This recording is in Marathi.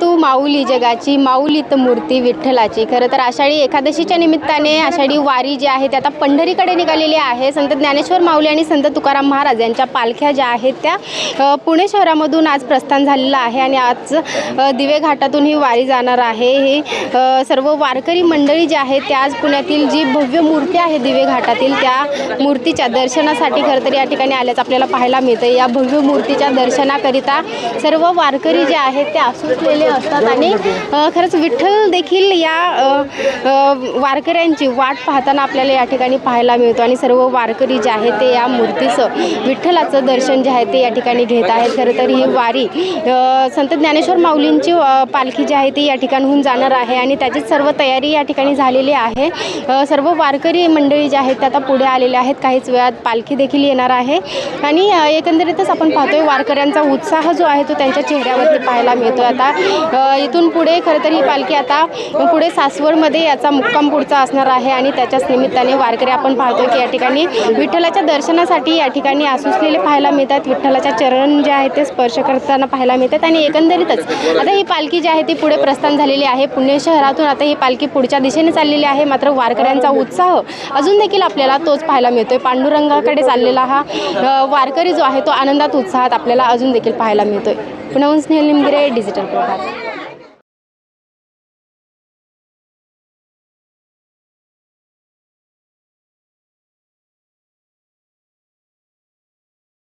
तू माऊली जगाची, माऊलीत मूर्ती विठ्ठलाची. खरं तर आषाढी एकादशीच्या निमित्ताने आषाढी वारी जी आहे ते आता पंढरीकडे निघालेली आहे. संत ज्ञानेश्वर माऊली आणि संत तुकाराम महाराज यांच्या पालख्या ज्या आहेत त्या पुणे शहरामधून आज प्रस्थान झालेलं आहे आणि आज दिवे घाटातून ही वारी जाणार आहे. हे सर्व वारकरी मंडळी जी आहे त्या आज पुण्यातील जी भव्य मूर्ती आहे दिवे घाटातील त्या मूर्तीच्या दर्शनासाठी खरं तर या ठिकाणी आल्याचं आपल्याला पाहायला मिळतं. या भव्य मूर्तीच्या दर्शनाकरिता सर्व वारकरी जे आहेत ते आसुसलेले असतात आणि खरंच विठ्ठल देखील या वारकऱ्यांची वाट पाहताना आपल्याला या ठिकाणी पाहायला मिळतो आणि सर्व वारकरी जे आहेत ते या मूर्तीचं विठ्ठलाचं दर्शन जे आहे ते या ठिकाणी घेत आहेत. खरं तर ही वारी संत ज्ञानेश्वर माऊलींची पालखी जी आहे ती या ठिकाणहून जाणार आहे आणि त्याचीच सर्व तयारी या ठिकाणी झालेली आहे. सर्व वारकरी मंडळी जे आहेत ते आता पुढे आलेले आहेत. काहीच वेळात पालखी देखील येणार आहे आणि एकंदरीतच आपण पाहतोय वारकऱ्यांचा उत्साह जो आहे तो त्यांच्या चेहऱ्यावरती पाहायला मिळतो. आता इथून पुढे खरं तर ही पालखी आता पुढे सासवडमध्ये याचा मुक्काम पुढचा असणार आहे आणि त्याच्याच निमित्ताने वारकरी आपण पाहतोय की या ठिकाणी विठ्ठलाच्या दर्शनासाठी या ठिकाणी आसुसलेले पाहायला मिळतात. विठ्ठलाच्या चरण जे आहे ते स्पर्श करताना पाहायला मिळतात आणि एकंदरीतच आता ही पालखी जी आहे ती पुढे प्रस्थान झालेली आहे. पुणे शहरातून आता ही पालखी पुढच्या दिशेने चाललेली आहे. मात्र वारकऱ्यांचा उत्साह अजून देखील आपल्याला तोच पाहायला मिळतोय. पांडुरंगाकडे चाललेला हा वारकरी जो आहे तो आनंदात उत्साहात आपल्याला अजून देखील पाहायला मिळतोय. पुण्याहून स्नेहल निमगिरे, डिजिटल प्रभात.